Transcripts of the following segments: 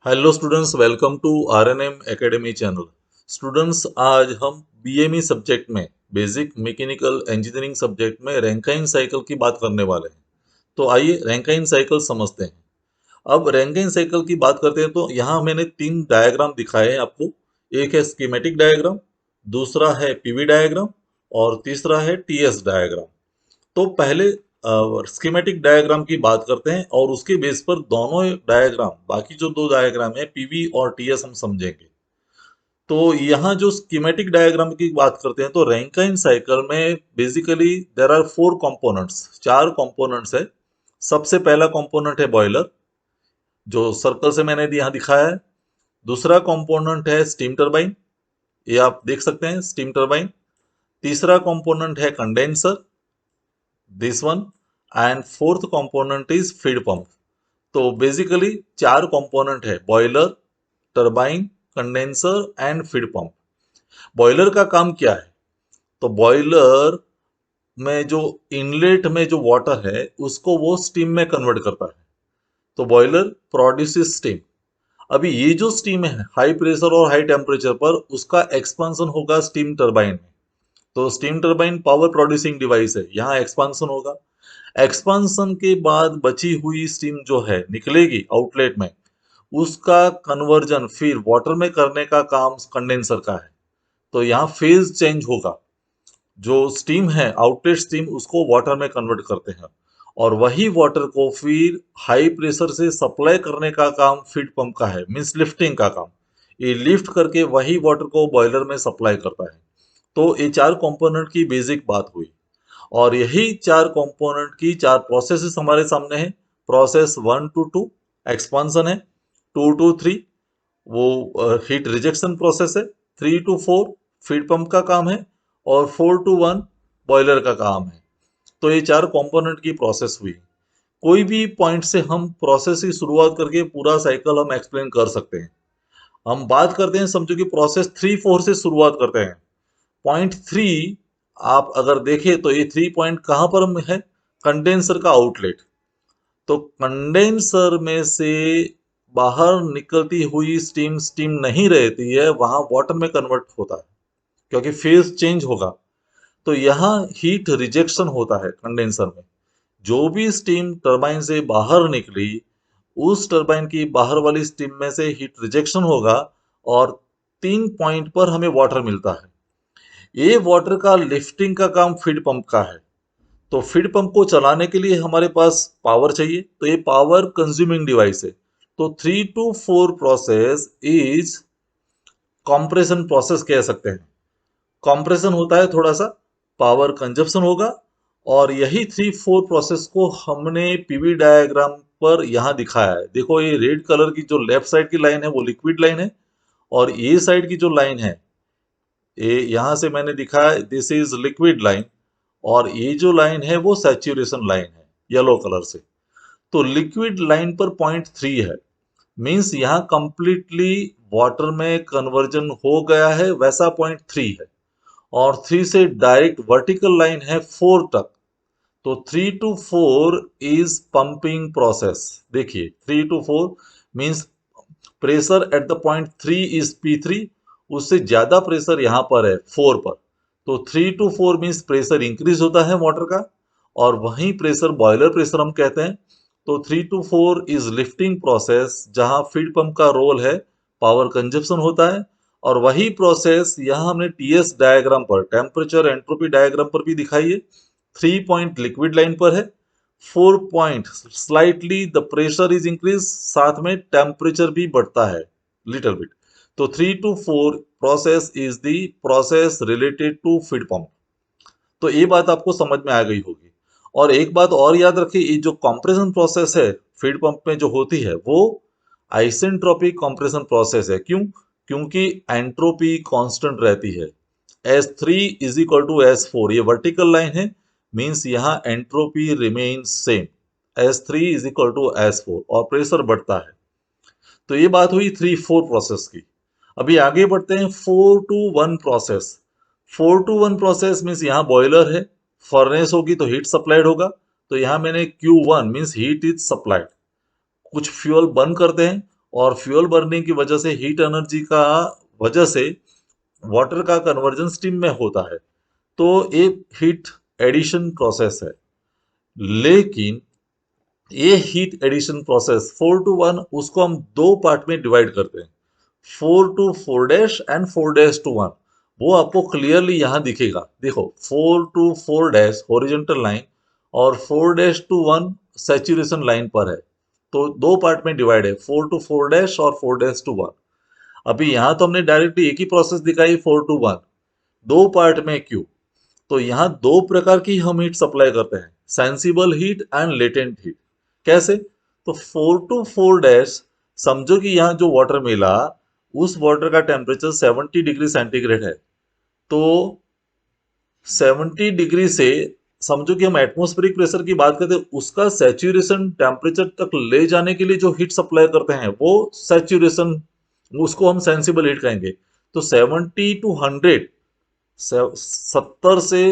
Hello students, welcome to RNM academy channel. Students, आज हम BME subject में basic mechanical engineering subject में Rankine cycle की बात करने वाले हैं। तो आइए रैंकाइन साइकिल समझते हैं। अब रैंकाइन साइकिल की बात करते हैं तो यहाँ मैंने तीन डायग्राम दिखाए हैं आपको। एक है स्कीमेटिक डायग्राम, दूसरा है पीवी डायग्राम और तीसरा है टीएस डायग्राम। तो पहले स्कीमेटिक डायग्राम की बात करते हैं और उसके बेस पर दोनों डायग्राम, बाकी जो दो डायग्राम है पीवी और टीएस, हम समझेंगे। तो यहाँ जो स्कीमेटिक डायग्राम की बात करते हैं तो रैंकाइन साइकिल में basically there are four components, चार कंपोनेंट्स है। सबसे पहला कंपोनेंट है बॉयलर, जो सर्कल से मैंने यहाँ दिखाया है। दूसरा कंपोनेंट है स्टीम टरबाइन, ये आप देख सकते हैं स्टीम टरबाइन। तीसरा कंपोनेंट है condenser, this one. And fourth component is feed pump. तो बेसिकली चार कंपोनेंट है, boiler, turbine, condenser and feed pump. Boiler का काम क्या है? तो बॉयलर में जो इनलेट में जो वाटर है उसको वो स्टीम में कन्वर्ट करता है। तो बॉयलर प्रोड्यूसेस स्टीम। अभी ये जो स्टीम है हाई प्रेशर और हाई टेम्परेचर पर, उसका एक्सपांसन होगा स्टीम टरबाइन में। तो steam turbine power producing device है, यहाँ एक्सपांसन होगा। एक्सपांसन के बाद बची हुई स्टीम जो है निकलेगी आउटलेट में, उसका कन्वर्जन फिर वाटर में करने का काम कंडेंसर का है। तो यहाँ फेज चेंज होगा। जो स्टीम है आउटलेट स्टीम, उसको वाटर में कन्वर्ट करते हैं और वही वाटर को फिर हाई प्रेशर से सप्लाई करने का काम फीड पंप का है, मीन्स लिफ्टिंग का काम। ये लिफ्ट करके वही वाटर को बॉयलर में सप्लाई करता है। तो ये चार कंपोनेंट की बेसिक बात हुई और यही चार कंपोनेंट की चार प्रोसेसेस हमारे सामने है। प्रोसेस 1 to 2 एक्सपांसन है, 2 to 3 वो हीट रिजेक्शन प्रोसेस है, 3 to 4 फीड पंप का काम है और 4 to 1 बॉयलर का काम है। तो ये चार कंपोनेंट की प्रोसेस हुई। कोई भी पॉइंट से हम प्रोसेस की शुरुआत करके पूरा साइकिल हम एक्सप्लेन कर सकते हैं। हम बात करते हैं, समझो कि प्रोसेस 3 4 से शुरुआत करते हैं। पॉइंट 3 आप अगर देखें तो ये 3 पॉइंट कहाँ पर है? कंडेंसर का आउटलेट। तो कंडेंसर में से बाहर निकलती हुई स्टीम स्टीम नहीं रहती है, वहां वाटर में कन्वर्ट होता है क्योंकि फेज चेंज होगा। तो यहाँ हीट रिजेक्शन होता है कंडेंसर में। जो भी स्टीम टरबाइन से बाहर निकली, उस टरबाइन की बाहर वाली स्टीम में से हीट रिजेक्शन होगा और 3 पॉइंट पर हमें वाटर मिलता है। ये वाटर का लिफ्टिंग का काम फीड पंप का है। तो फीड पंप को चलाने के लिए हमारे पास पावर चाहिए, तो ये पावर कंज्यूमिंग डिवाइस है। तो 3 to 4 process is compression process कह सकते हैं। कॉम्प्रेशन होता है, थोड़ा सा पावर कंजप्शन होगा। और यही 3 4 प्रोसेस को हमने पीवी डायग्राम पर यहाँ दिखाया है। देखो, ये रेड कलर की जो लेफ्ट साइड की लाइन है वो लिक्विड लाइन है और ये साइड की जो लाइन है, ये यहाँ से मैंने दिखाया, दिस इज लिक्विड लाइन। और ये जो लाइन है वो सैचुरेशन लाइन है, येलो कलर से। तो लिक्विड लाइन पर पॉइंट 3 है, मीन्स यहाँ कंप्लीटली वाटर में कन्वर्जन हो गया है, वैसा पॉइंट 3 है। और 3 से डायरेक्ट वर्टिकल लाइन है 4 तक। तो 3 to 4 इज पंपिंग प्रोसेस। देखिए 3 to 4 means pressure at the point 3 is P3, उससे ज्यादा प्रेशर यहाँ पर है 4 पर। तो 3 to 4 मीन्स प्रेशर इंक्रीज होता है वाटर का, और वही प्रेशर बॉयलर प्रेशर हम कहते हैं। तो 3 to 4 इज लिफ्टिंग प्रोसेस, जहां फीड पंप का रोल है, पावर कंजप्शन होता है। और वही प्रोसेस यहाँ हमने टीएस डायग्राम पर, टेम्परेचर एंट्रोपी डायग्राम पर भी दिखाई है। 3 पॉइंट लिक्विड लाइन पर है, 4 point slightly the pressure is increase, साथ में टेम्परेचर भी बढ़ता है लिटिल बिट। तो 3 to 4 process is the process related to feed pump. तो ये बात आपको समझ में आ गई होगी। और एक बात और याद रखिए, ये जो कंप्रेशन प्रोसेस है फीड पंप में जो होती है वो आइसेंट्रोपिक कंप्रेशन प्रोसेस है। क्यों? क्योंकि एंट्रोपी कांस्टेंट रहती है। S3 = S4, ये वर्टिकल लाइन है, मींस यहाँ entropy remain same. S3 = S4 और प्रेशर बढ़ता है। तो ये बात हुई 3 4 प्रोसेस की। अभी आगे बढ़ते हैं 4 to 1 process. 4 to 1 process means यहाँ बॉयलर है, फर्नेस होगी तो हीट सप्लाइड होगा। तो यहाँ मैंने Q1 means heat is supplied. कुछ फ्यूल बर्न करते हैं और फ्यूल बर्निंग की वजह से हीट एनर्जी का वजह से वाटर का कन्वर्जन स्टीम में होता है। तो एक हीट एडिशन प्रोसेस है। लेकिन ये हीट एडिशन प्रोसेस 4:1 उसको हम दो पार्ट में डिवाइड करते हैं, 4:4 एंड 4:1। वो आपको क्लियरली यहां दिखेगा, देखो 4:4 हॉरिजॉन्टल लाइन और 4:1 सैचुरेशन लाइन पर है। तो दो पार्ट में डिवाइड है, 4:4 और 4:1। अभी यहां तो हमने डायरेक्टली एक ही प्रोसेस दिखाई 4:1, दो पार्ट में क्यों? तो यहाँ दो प्रकार की हम हीट सप्लाई करते हैं, sensible heat and latent heat. कैसे? तो 4:4 समझो कि यहाँ जो वाटर मिला, उस वाटर का टेम्परेचर 70 डिग्री सेंटीग्रेड है। तो 70 डिग्री से समझो कि हम एटमॉस्फेरिक प्रेशर की बात करते हैं, उसका सैचुरेशन टेम्परेचर तक ले जाने के लिए जो हीट सप्लाई करते हैं वो सैचुरेशन, उसको हम सेंसिबल हीट कहेंगे। तो 70 टू 100, 70 से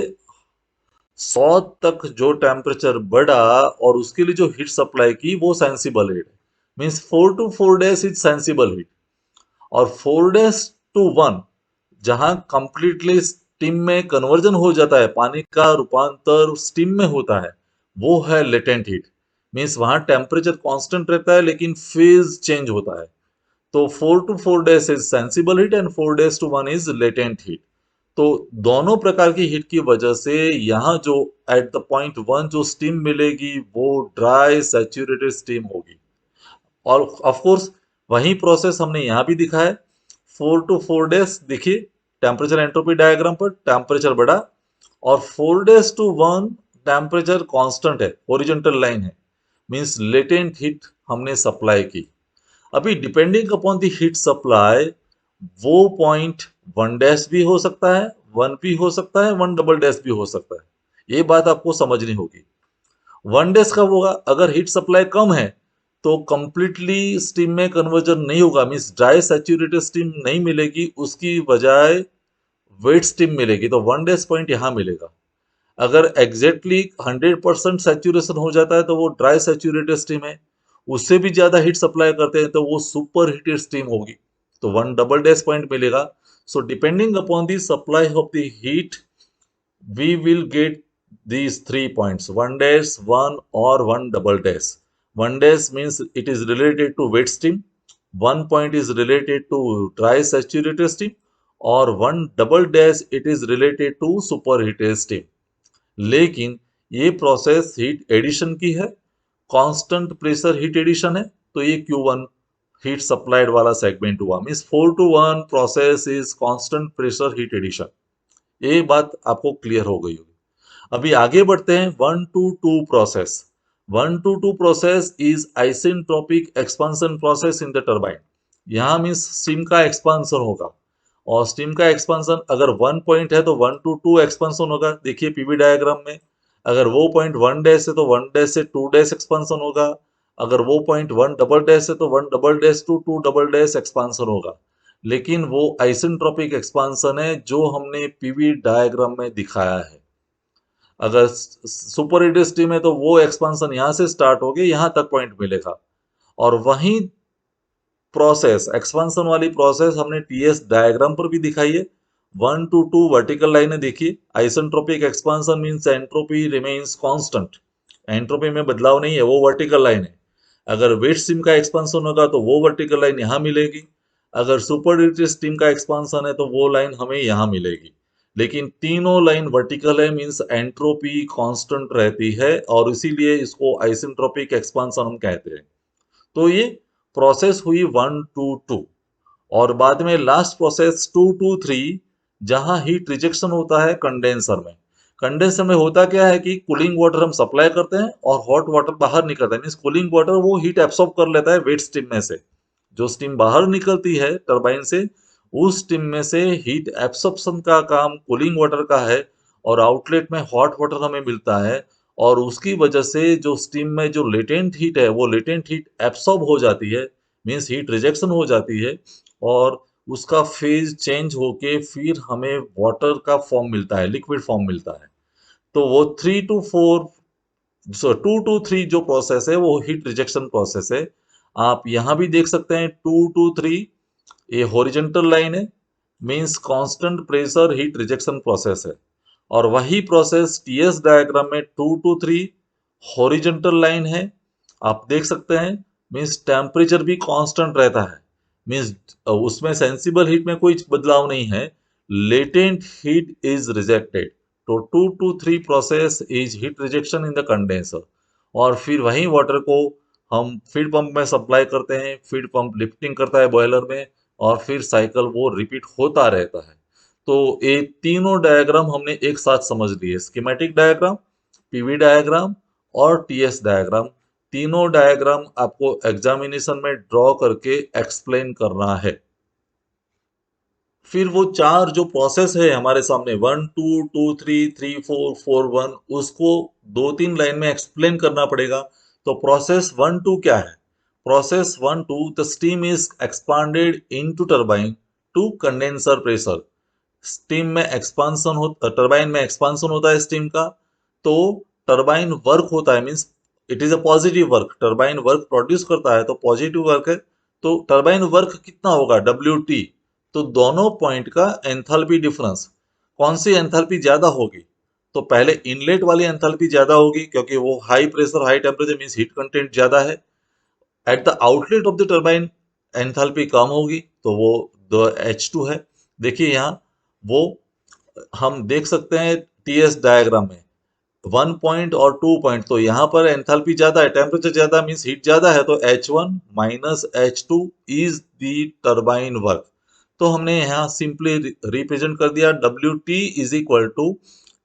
100 तक जो टेम्परेचर बढ़ा और उसके लिए जो हीट सप्लाई की वो sensible heat, means 4:4 is sensible heat. और 4:1 जहां कंप्लीटली स्टीम में कन्वर्जन हो जाता है, पानी का रूपांतर स्टीम में होता है, वो है लेटेंट हीट। मीन्स वहां टेम्परेचर कांस्टेंट रहता है लेकिन फेज चेंज होता है। तो 4:4 is sensible heat and 4:1 is latent heat. तो दोनों प्रकार की हीट की वजह से यहाँ जो एट द पॉइंट वन जो स्टीम मिलेगी वो ड्राई सैचुरेटेड स्टीम होगी। और ऑफ कोर्स वही प्रोसेस हमने यहाँ भी दिखा है। 4:4 देखिए, टेम्परेचर एंट्रोपी डायग्राम पर टेम्परेचर बढ़ा और 4:1 टेम्परेचर कांस्टेंट है, ओरिजेंटल लाइन है, मींस लेटेंट हीट हमने सप्लाई की। अभी depending upon the heat supply, वो पॉइंट 1 भी हो सकता है, 1 भी हो सकता है, 1 भी हो सकता है। ये बात आपको समझनी होगी। 1 कब होगा? अगर हीट सप्लाई कम है तो कंप्लीटली स्टीम में कन्वर्जन नहीं होगा, मीन्स ड्राई सैचुरेटेड स्टीम नहीं मिलेगी, उसकी बजाय वेट स्टीम मिलेगी। तो 1 पॉइंट यहां मिलेगा। अगर एग्जैक्टली 100% सैचुरेशन हो जाता है तो वो ड्राई सैचुरेटेड स्टीम है। उससे भी ज्यादा हीट सप्लाई करते हैं तो वो सुपर हीटेड स्टीम होगी, तो 1 पॉइंट मिलेगा। So depending upon the supply of the heat we will get these 3 points, 1 or 1. 1 means it is related to wet steam, 1 point is related to dry saturated steam, or 1 it is related to superheated steam। लेकिन ये process heat addition की है, constant pressure heat addition है। तो ये Q1 heat supplied वाला segment हुआ, means 4:1 process is constant pressure heat addition. ये बात आपको क्लियर हो गई होगी। अभी आगे बढ़ते हैं 1:2 process. 1:2 process is isentropic expansion process in the turbine. यहाँ मीन्स स्टीम का एक्सपांसन होगा, और स्टीम का एक्सपांसन अगर 1 पॉइंट है तो 1:2 एक्सपांसन होगा। देखिए पीवी डायग्राम में, अगर वो पॉइंट 1 है तो 1 से 2 एक्सपांसन होगा, अगर वो पॉइंट 1 है तो 1 टू 2 एक्सपांसन होगा। लेकिन वो आइसेंट्रोपिक एक्सपांसन है जो हमने पीवी डायग्राम में दिखाया है। अगर सुपर हीटेड स्टीम है तो वो एक्सपांसन यहां से स्टार्ट होके यहां तक पॉइंट मिलेगा। और वहीं प्रोसेस एक्सपांसन वाली प्रोसेस हमने टीएस डायग्राम पर भी दिखाई है। 1:2 वर्टिकल लाइन है, देखिए isentropic expansion means entropy remains constant, entropy में बदलाव नहीं है, वो वर्टिकल लाइन है। अगर वेट स्टीम का एक्सपांसन होगा तो वो वर्टिकल लाइन यहां मिलेगी, अगर सुपर हीटेड स्टीम का एक्सपांसन है तो वो लाइन हमें यहां मिलेगी। लेकिन तीनों लाइन वर्टिकल है, मींस एंट्रोपी कांस्टेंट रहती है, और इसीलिए इसको आइसेंट्रोपिक एक्सपांसन हम कहते हैं। तो ये प्रोसेस हुई 1:2 और बाद में लास्ट प्रोसेस 2:3, जहां हीट रिजेक्शन होता है कंडेंसर में। कंडेंसर में होता क्या है कि कूलिंग वाटर हम सप्लाई करते हैं और हॉट वाटर बाहर निकलता है, मीन्स कूलिंग वाटर वो हीट एब्सॉर्ब कर लेता है वेट स्टीम में से। जो स्टीम बाहर निकलती है टरबाइन से, उस स्टीम में से हीट एब्सॉर्प्शन का काम कूलिंग वाटर का है, और आउटलेट में हॉट वाटर हमें मिलता है। और उसकी वजह से जो स्टीम में जो लेटेंट हीट है वो लेटेंट हीट एब्सॉर्ब हो जाती है, मीन्स हीट रिजेक्शन हो जाती है, और उसका फेज चेंज होके फिर हमें वाटर का फॉर्म मिलता है, लिक्विड फॉर्म मिलता है। तो वो 2 to 3 जो प्रोसेस है वो हीट रिजेक्शन प्रोसेस है। आप यहाँ भी देख सकते हैं 2 to 3, ये हॉरिजेंटल लाइन है, means constant pressure heat rejection process है। और वही प्रोसेस टीएस डायग्राम में 2 to 3 हॉरिजेंटल लाइन है, आप देख सकते हैं, मीन्स टेम्परेचर भी कांस्टेंट रहता है, मीन्स उसमें सेंसिबल हीट में कोई बदलाव नहीं है, लेटेंट हीट इज रिजेक्टेड। तो 2 to 3 process is heat rejection in the condenser. और फिर वही वाटर को हम फीड पंप में सप्लाई करते हैं, फीड पंप लिफ्टिंग करता है बॉयलर में, और फिर साइकिल वो रिपीट होता रहता है। तो ये तीनों डायग्राम हमने एक साथ समझ लिए, स्कीमेटिक डायग्राम, पीवी डायग्राम और टीएस डायग्राम। तीनों डायग्राम आपको एग्जामिनेशन में ड्रॉ करके एक्सप्लेन करना है। फिर वो चार जो प्रोसेस है हमारे सामने 1 2 2 3 3 4 4 1, उसको 2 3 लाइन में एक्सप्लेन करना पड़ेगा। तो प्रोसेस 1 2 क्या है? Process 1 2, the steam is expanded into turbine to condenser pressure. Steam में एक्सपांसन हो, टरबाइन में एक्सपांसन होता है स्टीम का, तो टरबाइन वर्क होता है, means it is a positive work, turbine work produce करता है तो पॉजिटिव वर्क है। तो टरबाइन वर्क कितना होगा? WT। तो दोनों पॉइंट का एंथैल्पी डिफरेंस, कौन सी एंथैल्पी ज्यादा होगी? तो पहले इनलेट वाली एंथैल्पी ज्यादा होगी, क्योंकि वो high pressure high temperature means heat content ज्यादा है। At the outlet of the turbine enthalpy कम होगी, तो वो H2 है। देखिए यहाँ वो हम देख सकते हैं टीएस डायग्राम में 1 पॉइंट और 2 पॉइंट, तो यहाँ पर एंथैल्पी ज्यादा है, टेम्परेचर ज्यादा मीन्स हीट ज्यादा है, तो H1 minus H2 is the turbine work. तो हमने यहाँ सिंपली रिप्रेजेंट कर दिया, WT is equal to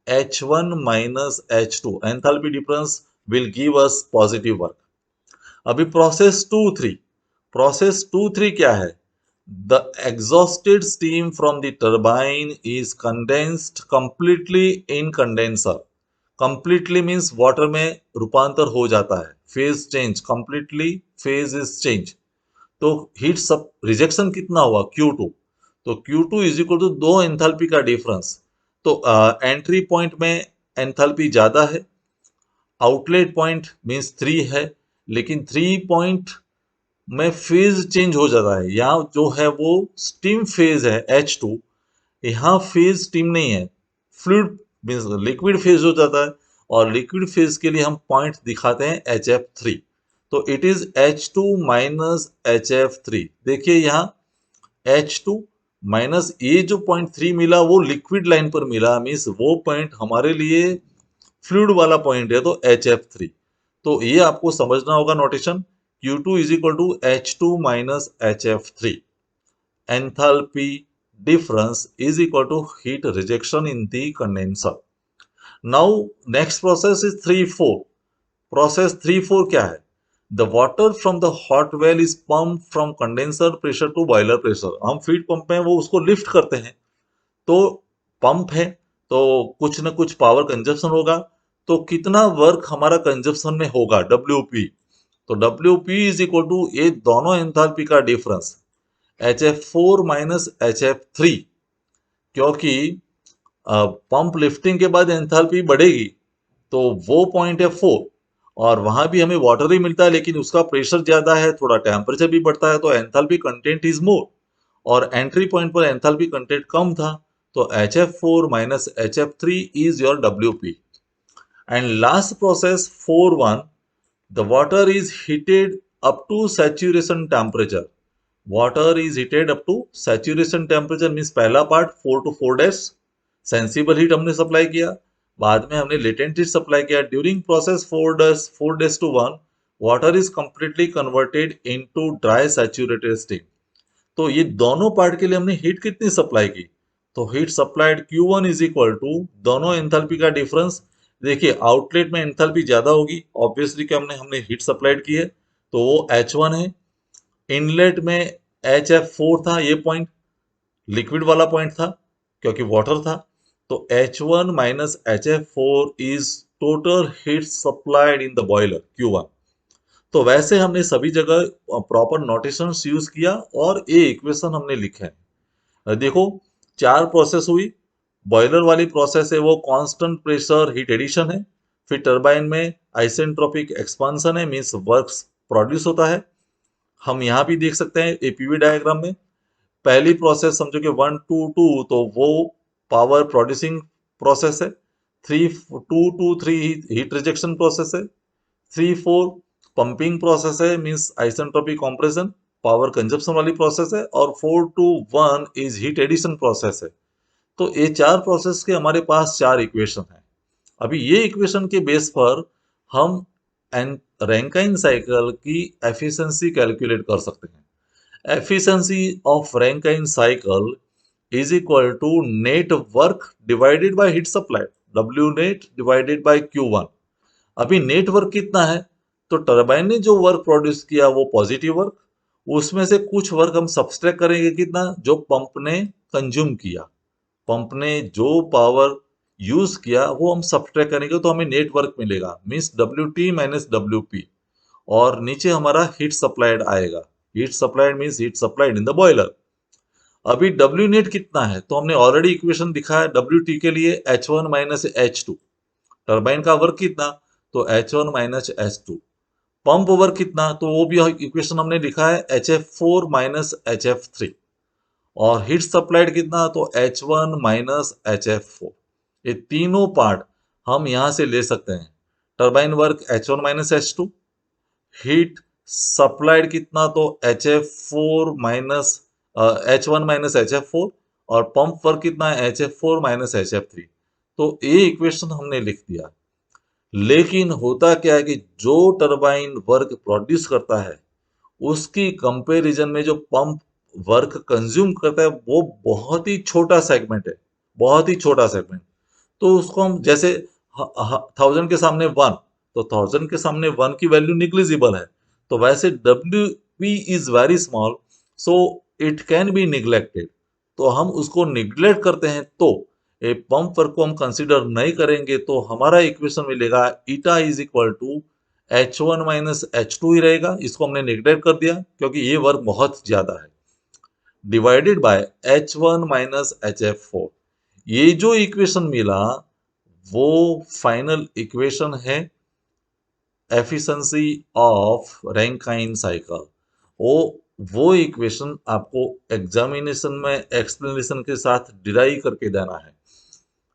H1 minus H2, enthalpy difference will give us positive work. अभी प्रोसेस 2 3 क्या है? The exhausted steam from the turbine is condensed completely in condenser. Completely means water में रूपांतर हो जाता है, phase change, completely phase is change. तो heat सब रिजेक्शन कितना हुआ? Q2। तो Q2 इज इक्वल टू दो एंथैल्पी का डिफरेंस। तो एंट्री पॉइंट में एंथैल्पी ज्यादा है, आउटलेट पॉइंट मीन्स 3 है, लेकिन 3 पॉइंट में फेज चेंज हो जाता है। यहाँ जो है वो स्टीम फेज है H2, यहाँ फेज स्टीम नहीं है, फ्लूइड मीन्स लिक्विड फेज हो जाता है, और लिक्विड फेज के लिए हम पॉइंट दिखाते हैं HF3। तो it is H2 minus HF3। देखिए यहाँ H2 माइनस ये जो पॉइंट 3 मिला वो लिक्विड लाइन पर मिला, मीन्स वो पॉइंट हमारे लिए फ्लूइड वाला पॉइंट है, तो HF3। तो ये आपको समझना होगा notation, Q2 is equal to H2 minus HF3। Enthalpy difference is equal to heat rejection in the condenser. Now next process is 3 4। Process 3 4 क्या है? The water from the hot well is pumped from condenser pressure to boiler pressure। हम feed pump में वो उसको lift करते हैं, तो pump है तो कुछ ना कुछ पावर कंजप्शन होगा। तो कितना वर्क हमारा कंजप्शन में होगा? WP। तो WP इज इक्वल टू ये दोनों एंथैल्पी का डिफरेंस HF4 माइनस HF3, क्योंकि पंप लिफ्टिंग के बाद एंथैल्पी बढ़ेगी, तो वो पॉइंट है 4, और वहां भी हमें वाटर ही मिलता है, लेकिन उसका प्रेशर ज्यादा है, थोड़ा टेम्परेचर भी बढ़ता है, तो एंथैल्पी कंटेंट इज मोर। और एंट्री पॉइंट पर एंथैल्पी कंटेंट कम था, तो HF4 minus HF3 is your WP। And last process 4 1, the water is heated up to saturation temperature. Water is heated up to saturation temperature means पहला part 4 to 4 days sensible heat हमने supply किया, बाद में हमने latent heat supply किया। During process 4 days to 1, water is completely converted into dry saturated steam. तो ये दोनों पार्ट के लिए हमने हीट कितनी सप्लाई की? तो heat supplied Q1 is equal to दोनों एंथैल्पी का डिफरेंस। देखिए आउटलेट में एंथैल्पी ज्यादा होगी, ऑब्वियसली कि हमने हीट सप्लाइड की है, तो वो H1 है। इनलेट में HF4 था, ये पॉइंट लिक्विड वाला पॉइंट था क्योंकि वाटर था, तो H1 minus HF4 is total heat supplied in the boiler Q1। तो वैसे हमने सभी जगह प्रॉपर नोटेशंस यूज किया और ये इक्वेशन हमने लिखे हैं। देखो 4 प्रोसेस हुई, बॉयलर वाली प्रोसेस है वो कांस्टेंट प्रेशर हीट एडिशन है, फिर टरबाइन में आइसेंट्रोपिक एक्सपांशन है मींस वर्क्स प्रोड्यूस होता है, हम यहाँ भी देख सकते हैं एपीवी डायग्राम में, पहली प्रोसेस समझो कि 1 2 2, तो वो पावर प्रोड्यूसिंग प्रोसेस है। 2 2 3 हीट रिजेक्शन प्रोसेस है। 3 4 पंपिंग प्रोसेस है, means isentropic compression power consumption वाली प्रोसेस है। और 4 2 1 इज हीट एडिशन प्रोसेस है। तो ये चार प्रोसेस के हमारे पास चार इक्वेशन है। अभी ये इक्वेशन के बेस पर हम रैंकाइन साइकिल की एफिशिएंसी कैलकुलेट कर सकते हैं। Efficiency of Rankine cycle is equal to net work divided by heat supply, W net divided by Q1। अभी नेट वर्क कितना है, तो टरबाइन ने जो वर्क प्रोड्यूस किया वो पॉजिटिव वर्क, उसमें से कुछ वर्क हम सब्सट्रैक्ट करेंगे, कितना, जो पंप ने कंज्यूम किया, पंप ने जो पावर यूज किया वो हम सब्सट्रैक्ट करेंगे तो हमें नेट वर्क मिलेगा, मींस WT माइनस WP। और नीचे हमारा हीट सप्लाइड आएगा। Heat supplied means heat supplied in the boiler. अभी डब्ल्यू नेट कितना है, तो हमने ऑलरेडी इक्वेशन दिखा है WT के लिए H1 माइनस H2। टरबाइन का वर्क कितना, तो H1 minus H2। Pump work कितना, तो वो भी इक्वेशन हमने लिखा है HF4 माइनस HF3। और हीट सप्लाइड कितना, तो H1 माइनस HF4। ये तीनों पार्ट हम यहां से ले सकते हैं। Turbine work H1 minus H2, heat supplied कितना, तो HF4 minus H1 minus HF4। और पंप वर्क कितना है, HF4 माइनस HF3। तो ये इक्वेशन हमने लिख दिया। लेकिन होता क्या है कि जो टरबाइन वर्क प्रोड्यूस करता है उसकी कंपैरिजन में जो पंप वर्क कंज्यूम करता है वो बहुत ही छोटा सेगमेंट है, बहुत ही छोटा सेगमेंट। तो उसको हम जैसे 1000 के सामने 1, तो 1000 के सामने 1 की वैल्यू निग्लिजिबल है। तो वैसे WP is very small, so it can be neglected. तो हम उसको निग्लेक्ट करते हैं, तो ए पंप वर्क को हम कंसीडर नहीं करेंगे, तो हमारा इक्वेशन मिलेगा eta is equal to H1 minus H2 ही रहेगा। इसको हमने निग्लेक्ट कर दिया क्योंकि ये वर्क बहुत ज्यादा है, divided by H1 minus HF4। ये जो इक्वेशन मिला वो फाइनल इक्वेशन है एफिशिएंसी ऑफ रैंकाइन साइकिल। वो वो इक्वेशन आपको एग्जामिनेशन में एक्सप्लेनेशन के साथ डिराइव करके देना है।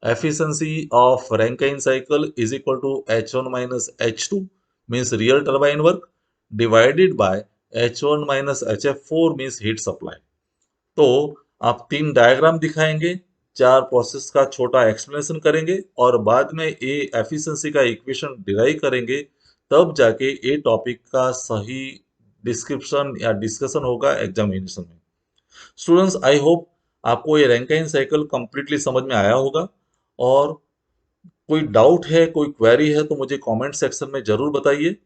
Efficiency of Rankine cycle is equal to H1 minus H2 means real turbine work divided by H1 minus HF4 means heat supply. तो आप तीन डायग्राम दिखाएंगे, चार प्रोसेस का छोटा एक्सप्लेनेशन करेंगे और बाद में ये एफिशिएंसी का इक्वेशन डिराइव करेंगे, तब जाके ये टॉपिक का सही डिस्क्रिप्शन या डिस्कशन होगा एग्जामिनेशन में। स्टूडेंट्स, आई होप आपको ये रैंकाइन साइकिल कंप्लीटली समझ में आया होगा। और कोई डाउट है, कोई क्वेरी है तो मुझे कमेंट सेक्शन में जरूर बताइए।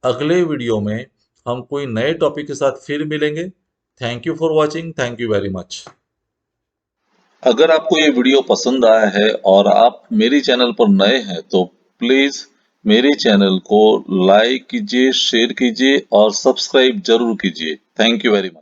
अगले वीडियो में हम कोई नए टॉपिक के साथ फिर मिलेंगे। Thank you for watching, thank you very much. अगर आपको ये वीडियो पसंद आया है और आप मेरे चैनल पर नए हैं तो प्लीज मेरे चैनल को लाइक कीजिए, शेयर कीजिए और सब्सक्राइब जरूर कीजिए। Thank you very much.